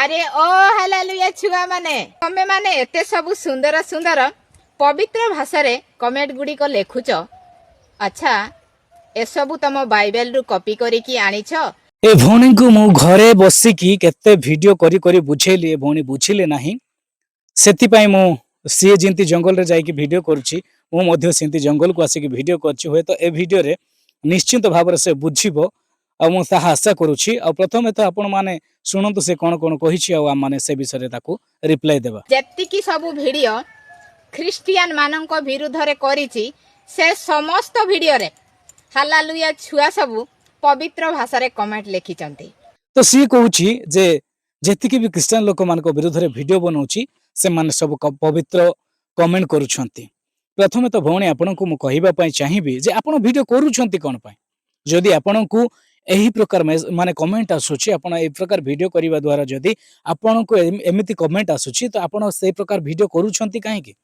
अरे ओ हालेलुया छुआ माने तमे माने एते सब सुंदर सुंदर पवित्र भाषा रे कमेंट गुडी को लेखुच। अच्छा ए सब तम बाइबल रु कॉपी करी की आनिछ। ए भौणी को मु घरे बसिकी केते वीडियो करी करी बुझेली ए भौणी बुझिले नाही सेति पई मु सी जिंती जंगल रे जाईकी वीडियो करूची मु मध्य सेंती जंगल को आसीकी वीडियो करची होय तो ए वीडियो रे निश्चित भाବରେ से बुझिबो आ मु ताहा आशा करूची। आ प्रथमे तो आपण माने सुनंतु से कोन कोन कहिछि आ हम माने से विषय रे ताकू रिप्लाई देबा। जेति की सब वीडियो ख्रिस्टियन मानन को विरुद्ध रे करिछि से समस्त वीडियो रे हालेलुया छुआ सब पवित्र भाषा रे कमेंट लिखिचंती। तो सी कहूची जे जेतिकी भी क्रिश्चियन लोक मान को विरुद्ध रे वीडियो बनौची से माने सब पवित्र कमेंट करूछंती। प्रथमे तो भौणी आपन को मु कहिबा पई चाहिबी जे आपन वीडियो करूछंती कोन पई। जदि आपन को एही प्रकार माने कमेंट आसुची आपन एही प्रकार वीडियो करिवा द्वारा जदि आपन को एमिति कमेंट आसुची तो आपन से प्रकार वीडियो करूछंती काहे की।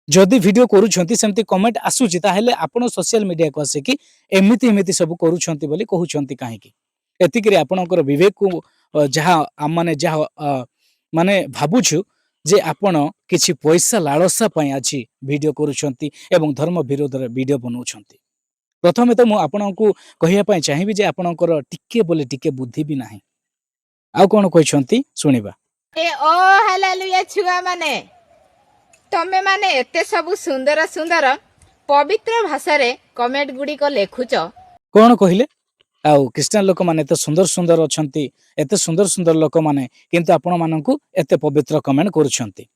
जदि वीडियो करूछंती सेमती कमेंट आसुची ताहेले आपन सोशल मीडिया को आसे कि एमिति एमिति सब करूछंती बोली कहूछंती काहे की। एतिकरी आपनकर विवेक को जहा माने भाबुछु जे आपण किछि पैसा लालसा पई आछि वीडियो करूछंती एवं धर्म विरोध रे वीडियो बनाउछंती। प्रथमे तो मु आपनकु कहिया पई चाहिबी जे आपनकर टिके बोले टिके बुद्धि भी नाही। आ कोन कहछंती सुनिबा। ए ओ हालेलुया छुआ माने तमे माने एते सब सुंदर सुंदर पवित्र भाषा रे कमेंट गुडी को लेखुच। कोन कहिले आउ क्रिश्चियन लोक माने तो सुंदर सुंदर अछंती एते सुंदर सुंदर लोक माने किंतु आपण माननकु एते पवित्र कमेंट करूछंती।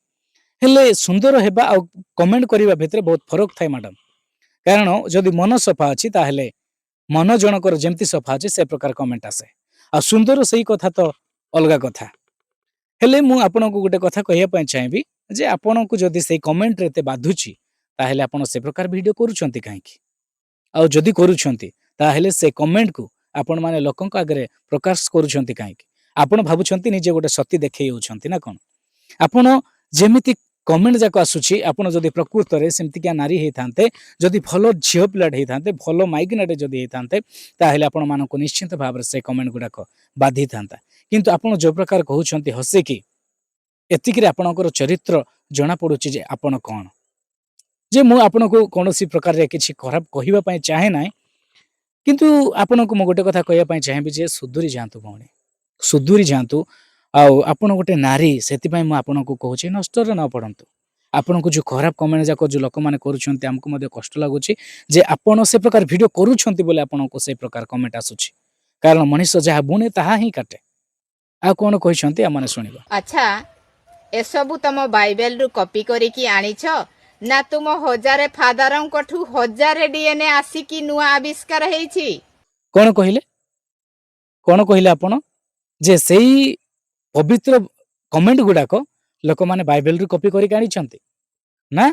हेले सुंदर हेबा आ कमेंट करिवा भितरे बहुत फरक थाय मैडम। कारण जदि मन सफा अछि ताहेले मन जनकर जेमती सफा अछि से प्रकार कमेंट आसे आ सुंदर सही कथा तो अलगा कथा। हेले मु आपनकु गुटे कथा कहिया पई चाहिबी जे आपनकु जदि से कमेंट रे ते बाधुची ताहेले आपण से प्रकार वीडियो करूछंती काहे की। आ जदि करूछंती ताहेले से कमेंट को आपण माने लोकंक आगरे प्रकाश करूछंती काहे की। आपण भाबुछंती निजे गोटे सती देखै होछंती ना कोन। आपण जेमिति कमेंट जाक आसुची आपण जदि प्रकृत रे सेमति क्या नारी हे थांते जदि भलो झियो प्लेट हे थांते भलो माइग्नेट जदि हे थांते ताहेले आपण मानको निश्चित भाबरे से कमेंट गुडाक बाधी थांता। किंतु आपण जो प्रकार कहउछंती हसे की एतिकरे आपणकर चरित्र जणा पडुची जे आपण कोन जे मु आपनको कोनोसी प्रकार रे किछि खराब कहिबा पई चाहे नाही। किंतु आपनको मु गोटे कथा कहिबा पई चाहेबी जे सुधुरी जांतु भौणी सुधुरी जांतु आउ आपण गोटे नारी सेति पई मु आपनको कहूची नष्ट रे न पडंतु। आपनको जो खराब कमेंट जाको जो लोक माने करूछंती हमको मध्ये कष्ट लागुची जे आपण से प्रकार वीडियो करूछंती बोले आपनको से प्रकार कमेंट आसुची। कारण मनुष्य जहा बुने ताहा ही काटे। आ कोन कहिसंती आ माने सुनिबा। अच्छा ए सब तम बाइबल रु कॉपी करी की आनिछ ना तुम हजारे फादरन कोठू हजारे डीएनए आसी की नुआ आविष्कार हेछि। कोन कहिले आपण जे सेही पवित्र कमेंट गुडाक लोक माने बाइबल रु कॉपी करी आनी छंती ना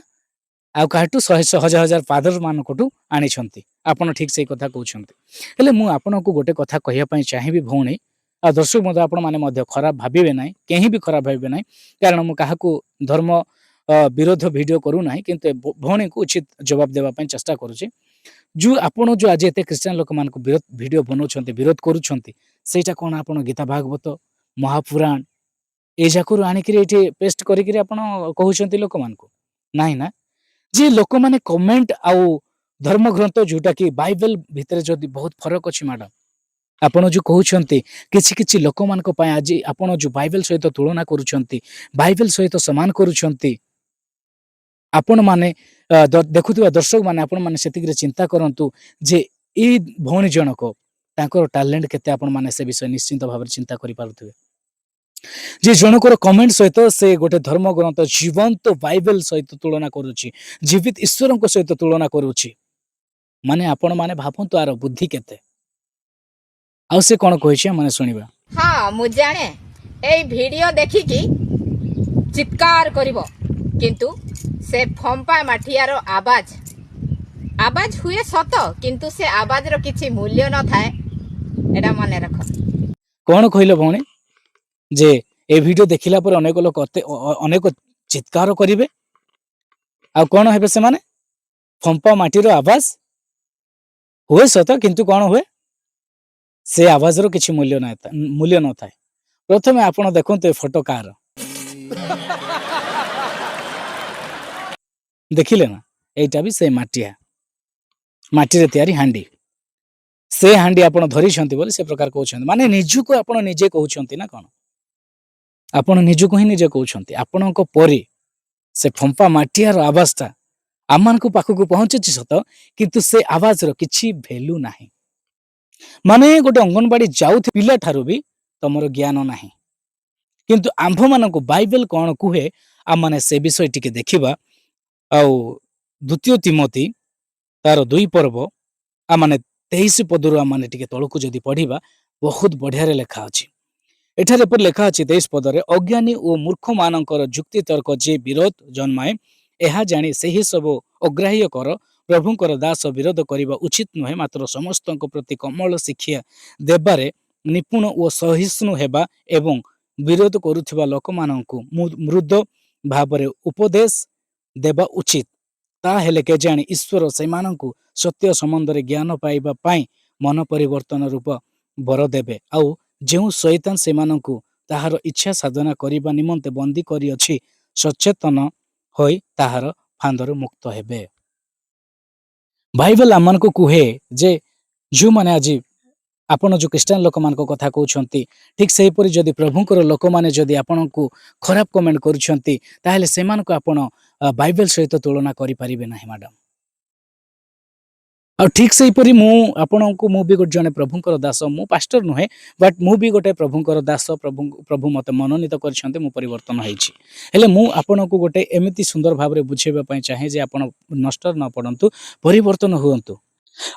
आ काटू 100 हजार फादर मान कोठू आनी छंती। आपण ठीक से कथा कहउछंती। हेले मु आपनको गोटे कथा कहिया पई चाहिबी भौणी आ दर्शक मते आपण माने मध्य खराब भाबिबे नाही केही भी खराब भाबिबे नाही। कारण मु काहाकू धर्म विरोध वीडियो करू नाही किंतु भौणी को उचित जवाब देबा पई चेष्टा करूची। जो आपण जो आज एते क्रिश्चियन लोक मान को विरोध वीडियो बनौछंती विरोध करूछंती सेटा कोन आपण गीता भागवत महापुराण ए जाकुर आनी करी एठी पेस्ट करी करी आपण कहउछंती लोक मान को नाही ना। जे लोक माने कमेंट आउ धर्म ग्रंथ जोटा कि बाइबल भितरे जदी बहुत फरक अछि मैडम। आपण जो कहउछंती किछि किछि लोक मान को पय आज आपण जो बाइबल सहित तुलना करूछंती बाइबल सहित समान करूछंती आपण माने देखुथिबा दर्शक माने आपण माने सेतिकरे चिंता करंतु जे ई भौणी जनक तांकर टैलेंट केते आपण माने से विषय निश्चित भाव चिंता करि पारुथिबे। जे जनकर कमेंट सहित से गोटे धर्म ग्रंथ जीवंत बाइबल सहित तुलना करूची जीवित ईश्वर सहित तुलना करूची माने आपण माने भाबंतु आर बुद्धि केते। आ से कोन कहिछि माने सुनिबा। हां मु जाने ए वीडियो देखि की चित्कार करिवो किंतु से फंपा माठियार आवाज हुए सत किंतु से आवाज रो किछि मूल्य न थाए एडा माने रख। कोन कहिलो भौणी जे ए वीडियो देखिला पर अनेक लोक अनेक चित्कार करिवे आ कोन हेबे से माने फंपा माटीर आवाज हुए सत किंतु कोन हुए से आवाज रो किछि मूल्य न थाए। ପ୍ରଥମେ ଆପଣ ଦେଖନ୍ତୁ ଏ ଫଟୋ କାହାର ଦେଖିଲେ ନା ଏଇଟା ବି ସେ ମାଟିରେ ତିଆରି ହାଣ୍ଡି ସେ ହାଣ୍ଡି ଆପଣ ଧରିଛନ୍ତି ବୋଲି ସେ ପ୍ରକାର କହୁଛନ୍ତି ମାନେ ନିଜକୁ ଆପଣ ନିଜେ କହୁଛନ୍ତି ନା କଣ ଆପଣ ନିଜକୁ ହିଁ ନିଜେ କହୁଛନ୍ତି ଆପଣଙ୍କ ପରି ସେ ଫମ୍ପା ମାଟିଆର ଆବାଜଟା ଆମମାନଙ୍କ ପାଖକୁ ପହଞ୍ଚୁଛି ସତ କିନ୍ତୁ ସେ ଆବାଜର କିଛି ଭ୍ୟାଲୁ ନାହିଁ ମାନେ ଗୋଟେ ଅଙ୍ଗନବାଡି ଯାଉଥିବା ପିଲାଠାରୁ ବି ତମର ଜ୍ଞାନ ନାହିଁ କିନ୍ତୁ ଆମ୍ଭମାନଙ୍କୁ ବାଇବେଲ କଣ କୁହେ ଆମମାନେ ସେ ବିଷୟ ଟିକେ ଦେଖିବା ଆଉ ଦ୍ୱିତୀୟ ତିମୋଥୀ ତାର 2 ପର୍ବ ଆମମାନେ 23 ପଦରୁ ଆମମାନେ ଟିକେ ତଳକୁ ଯଦି ପଢିବା ବହୁତ ବଢିଆରେ ଲେଖା ଅଛି ଏଠାରେ ଏପରି ଲେଖା ଅଛି 23 ପଦରେ ଅଜ୍ଞାନୀ ଓ ମୂର୍ଖମାନଙ୍କର ଯୁକ୍ତି ତର୍କ ଯେ ବିରୋଧ ଜନ୍ମାଏ ଏହା ଜାଣି ସେହି ସବୁ ଅଗ୍ରାହ୍ୟ କର ପ୍ରଭୁଙ୍କର ଦାସ ବିରୋଧ କରିବା ଉଚିତ ନୁହେଁ ମାତ୍ର ସମସ୍ତଙ୍କ ପ୍ରତି କମଳ ଶିକ୍ଷା ଦେବାରେ ନିପୁଣ ଓ ସହିଷ୍ଣୁ ହେବା ଏବଂ ବିରୋଧ କରୁଥିବା ଲୋକମାନଙ୍କୁ ମୃଦ ଭାବରେ ଉପଦେଶ ଦେବା ଉଚିତ ତାହେଲେ କେଜାଣି ଈଶ୍ୱର ସେମାନଙ୍କୁ ସତ୍ୟ ସମ୍ବନ୍ଧରେ ଜ୍ଞାନ ପାଇବା ପାଇଁ ମନ ପରିବର୍ତ୍ତନ ରୂପ ବର ଦେବେ ଆଉ ଯେଉଁ ଶୈତାନ ସେମାନଙ୍କୁ ତାହାର ଇଚ୍ଛା ସାଧନା କରିବା ନିମନ୍ତେ ବନ୍ଦୀ କରିଅଛି ସଚେତନ ହୋଇ ତାହାର ଫାନ୍ଦରୁ ମୁକ୍ତ ହେବେ ବାଇବେଲ ଆମମାନଙ୍କୁ କୁହେ ଯେ ଯେଉଁମାନେ ଆଜି ଆପଣ ଯେଉଁ ଖ୍ରୀଷ୍ଟିଆନ ଲୋକମାନଙ୍କ କଥା କହୁଛନ୍ତି ଠିକ୍ ସେହିପରି ଯଦି ପ୍ରଭୁଙ୍କର ଲୋକମାନେ ଯଦି ଆପଣଙ୍କୁ ଖରାପ କମେଣ୍ଟ କରୁଛନ୍ତି ତାହେଲେ ସେମାନଙ୍କୁ ଆପଣ ବାଇବେଲ ସହିତ ତୁଳନା କରିପାରିବେ ନାହିଁ ମ୍ୟାଡ଼ାମ ଆଉ ଠିକ୍ ସେହିପରି ମୁଁ ବି ଗୋଟେ ଜଣେ ପ୍ରଭୁଙ୍କର ଦାସ ମୁଁ ପାଷ୍ଟର ନୁହେଁ ବଟ୍ ମୁଁ ବି ଗୋଟେ ପ୍ରଭୁଙ୍କର ଦାସ ପ୍ରଭୁ ମୋତେ ମନୋନୀତ କରିଛନ୍ତି ମୁଁ ପରିବର୍ତ୍ତନ ହେଇଛି ହେଲେ ମୁଁ ଆପଣଙ୍କୁ ଗୋଟେ ଏମିତି ସୁନ୍ଦର ଭାବରେ ବୁଝାଇବା ପାଇଁ ଚାହେଁ ଯେ ଆପଣ ନଷ୍ଟ ନ ପଡ଼ନ୍ତୁ ପରିବର୍ତ୍ତନ ହୁଅନ୍ତୁ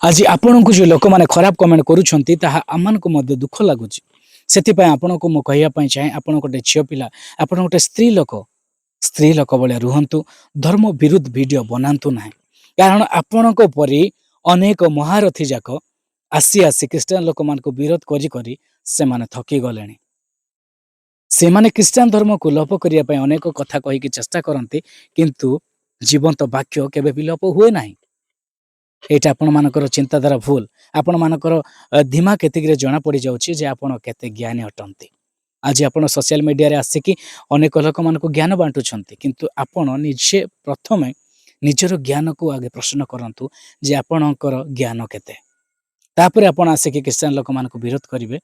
ଆଜି ଆପଣଙ୍କୁ ଯେଉଁ ଲୋକମାନେ ଖରାପ କମେଣ୍ଟ କରୁଛନ୍ତି ତାହା ଆମମାନଙ୍କୁ ମଧ୍ୟ ଦୁଃଖ ଲାଗୁଛି ସେଥିପାଇଁ ଆପଣଙ୍କୁ ମୁଁ କହିବା ପାଇଁ ଚାହେଁ ଆପଣ ଗୋଟେ ଝିଅ ପିଲା ଆପଣ ଗୋଟେ ସ୍ତ୍ରୀ ଲୋକ ଭଳିଆ ରୁହନ୍ତୁ ଧର୍ମ ବିରୁଦ୍ଧ ଭିଡ଼ିଓ ବନାନ୍ତୁ ନାହିଁ କାରଣ ଆପଣଙ୍କ ପରି ଅନେକ ମହାରଥୀ ଯାକ ଆସି ଖ୍ରୀଷ୍ଟିଆନ ଲୋକମାନଙ୍କୁ ବିରୋଧ କରି ସେମାନେ ଥକି ଗଲେଣି ସେମାନେ ଖ୍ରୀଷ୍ଟିଆନ ଧର୍ମକୁ ଲୋପ କରିବା ପାଇଁ ଅନେକ କଥା କହିକି ଚେଷ୍ଟା କରନ୍ତି କିନ୍ତୁ ଜୀବନ୍ତ ବାକ୍ୟ କେବେ ବି ଲୋପ ହୁଏ ନାହିଁ ଏଇଟା ଆପଣମାନଙ୍କର ଚିନ୍ତାଧାରା ଭୁଲ ଆପଣମାନଙ୍କର ଦିମାଗ ଏତିକିରେ ଜଣାପଡ଼ିଯାଉଛି ଯେ ଆପଣ କେତେ ଜ୍ଞାନୀ ଅଟନ୍ତି ଆଜି ଆପଣ ସୋସିଆଲ ମିଡ଼ିଆରେ ଆସିକି ଅନେକ ଲୋକମାନଙ୍କୁ ଜ୍ଞାନ ବାଣ୍ଟୁଛନ୍ତି କିନ୍ତୁ ଆପଣ ନିଜେ ପ୍ରଥମେ ନିଜର ଜ୍ଞାନକୁ ଆଗେ ପ୍ରଶ୍ନ କରନ୍ତୁ ଯେ ଆପଣଙ୍କର ଜ୍ଞାନ କେତେ ତାପରେ ଆପଣ ଆସିକି ଖ୍ରୀଷ୍ଟିଆନ ଲୋକମାନଙ୍କୁ ବିରୋଧ କରିବେ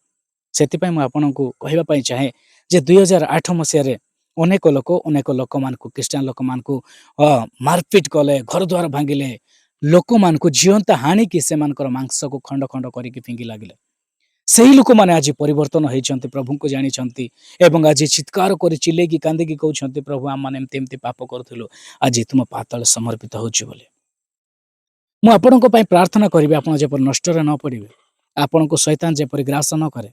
ସେଥିପାଇଁ ମୁଁ ଆପଣଙ୍କୁ କହିବା ପାଇଁ ଚାହେଁ ଯେ 2008 ମସିହାରେ ଅନେକ ଲୋକମାନଙ୍କୁ ଖ୍ରୀଷ୍ଟିଆନ ଲୋକମାନଙ୍କୁ ମାରପିଟ କଲେ ଘରଦ୍ୱାର ଭାଙ୍ଗିଲେ ଲୋକମାନଙ୍କୁ ଜିଅନ୍ତା ହାଣିକି ସେମାନଙ୍କର ମାଂସକୁ ଖଣ୍ଡ ଖଣ୍ଡ କରିକି ଫିଙ୍ଗି ଲାଗିଲେ ସେହି ଲୋକମାନେ ଆଜି ପରିବର୍ତ୍ତନ ହେଇଛନ୍ତି ପ୍ରଭୁଙ୍କୁ ଜାଣିଛନ୍ତି ଏବଂ ଆଜି ଚିତ୍କାର କରି ଚିଲେଇକି କାନ୍ଦିକି କହୁଛନ୍ତି ପ୍ରଭୁ ଆମମାନେ ଏମିତି ପାପ କରୁଥିଲୁ ଆଜି ତୁମ ପାତାଳ ସମର୍ପିତ ହେଉଛି ବୋଲି ମୁଁ ଆପଣଙ୍କ ପାଇଁ ପ୍ରାର୍ଥନା କରିବି ଆପଣ ଯେପରି ନଷ୍ଟରେ ନ ପଡ଼ିବେ ଆପଣଙ୍କୁ ଶୈତାନ ଯେପରି ଗ୍ରାସ ନ କରେ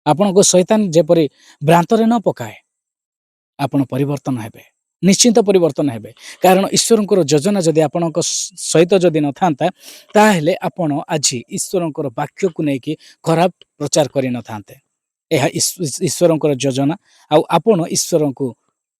ଆପଣଙ୍କୁ ଶୈତାନ ଯେପରି ଭ୍ରାନ୍ତରେ ନ ପକାଏ ଆପଣ ପରିବର୍ତ୍ତନ ହେବେ ନିଶ୍ଚିନ୍ତ ପରିବର୍ତ୍ତନ ହେବେ କାରଣ ଈଶ୍ୱରଙ୍କର ଯୋଜନା ଯଦି ଆପଣଙ୍କ ସହିତ ଯଦି ନଥାନ୍ତା ତାହେଲେ ଆପଣ ଆଜି ଈଶ୍ୱରଙ୍କର ବାକ୍ୟକୁ ନେଇକି ଖରାପ ପ୍ରଚାର କରିନଥାନ୍ତେ ଏହା ଈଶ୍ୱରଙ୍କର ଯୋଜନା ଆଉ ଆପଣ ଈଶ୍ୱରଙ୍କୁ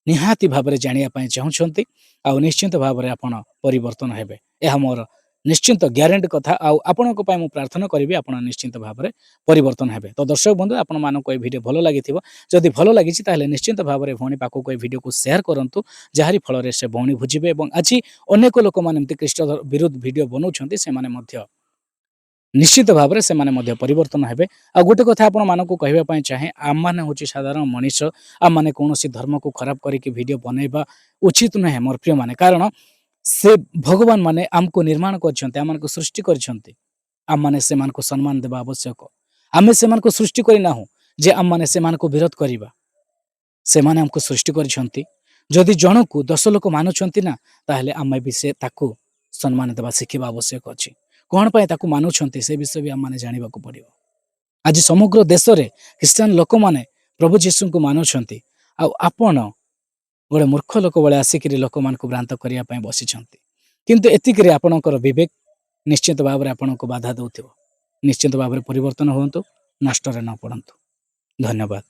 ନିହାତି ଭାବରେ ଜାଣିବା ପାଇଁ ଚାହୁଁଛନ୍ତି ଆଉ ନିଶ୍ଚିନ୍ତ ଭାବରେ ଆପଣ ପରିବର୍ତ୍ତନ ହେବେ ଏହା ମୋର ନିଶ୍ଚିନ୍ତ ଗ୍ୟାରେଣ୍ଟି କଥା ଆଉ ଆପଣଙ୍କ ପାଇଁ ମୁଁ ପ୍ରାର୍ଥନା କରିବି ଆପଣ ନିଶ୍ଚିନ୍ତ ଭାବରେ ପରିବର୍ତ୍ତନ ହେବେ ତ ଦର୍ଶକ ବନ୍ଧୁ ଆପଣମାନଙ୍କୁ ଏହି ଭିଡ଼ିଓ ଭଲ ଲାଗିଥିବ ଯଦି ଭଲ ଲାଗିଛି ତାହେଲେ ନିଶ୍ଚିନ୍ତ ଭାବରେ ଭଉଣୀ ପାଖକୁ ଏହି ଭିଡ଼ିଓକୁ ସେୟାର କରନ୍ତୁ ଯାହାରି ଫଳରେ ସେ ଭଉଣୀ ବୁଝିବେ ଏବଂ ଆଜି ଅନେକ ଲୋକମାନେ ଏମିତି ଖ୍ରୀଷ୍ଟ ବିରୁଦ୍ଧ ଭିଡ଼ିଓ ବନାଉଛନ୍ତି ସେମାନେ ମଧ୍ୟ ନିଶ୍ଚିତ ଭାବରେ ସେମାନେ ମଧ୍ୟ ପରିବର୍ତ୍ତନ ହେବେ ଆଉ ଗୋଟେ କଥା ଆପଣମାନଙ୍କୁ କହିବା ପାଇଁ ଚାହେଁ ଆମମାନେ ହେଉଛି ସାଧାରଣ ମଣିଷ ଆମମାନେ କୌଣସି ଧର୍ମକୁ ଖରାପ କରିକି ଭିଡ଼ିଓ ବନେଇବା ଉଚିତ ନୁହେଁ ମୋର ପ୍ରିୟମାନେ କାରଣ ସେ ଭଗବାନ ମାନେ ଆମକୁ ନିର୍ମାଣ କରିଛନ୍ତି ଆମମାନଙ୍କୁ ସୃଷ୍ଟି କରିଛନ୍ତି ଆମମାନେ ସେମାନଙ୍କୁ ସମ୍ମାନ ଦେବା ଆବଶ୍ୟକ ଆମେ ସେମାନଙ୍କୁ ସୃଷ୍ଟି କରିନାହୁଁ ଯେ ଆମମାନେ ସେମାନଙ୍କୁ ବିରୋଧ କରିବା ସେମାନେ ଆମକୁ ସୃଷ୍ଟି କରିଛନ୍ତି ଯଦି ଜଣକୁ 10 ଲୋକ ମାନୁଛନ୍ତି ନା ତାହେଲେ ଆମେ ବି ସେ ତାକୁ ସମ୍ମାନ ଦେବା ଶିଖିବା ଆବଶ୍ୟକ ଅଛି କଣ ପାଇଁ ତାକୁ ମାନୁଛନ୍ତି ସେ ବିଷୟ ବି ଆମମାନେ ଜାଣିବାକୁ ପଡ଼ିବ ଆଜି ସମଗ୍ର ଦେଶରେ ଖ୍ରୀଷ୍ଟିଆନ ଲୋକମାନେ ପ୍ରଭୁ ଯୀଶୁଙ୍କୁ ମାନୁଛନ୍ତି ଆଉ ଆପଣ ଗୋଟେ ମୂର୍ଖ ଲୋକ ଭଳି ଆସିକିରି ଲୋକମାନଙ୍କୁ ଭ୍ରାନ୍ତ କରିବା ପାଇଁ ବସିଛନ୍ତି କିନ୍ତୁ ଏତିକିରେ ଆପଣଙ୍କର ବିବେକ ନିଶ୍ଚିତ ଭାବରେ ଆପଣଙ୍କୁ ବାଧା ଦେଉଥିବ ନିଶ୍ଚିତ ଭାବରେ ପରିବର୍ତ୍ତନ ହୁଅନ୍ତୁ ନଷ୍ଟରେ ନ ପଡ଼ନ୍ତୁ ଧନ୍ୟବାଦ।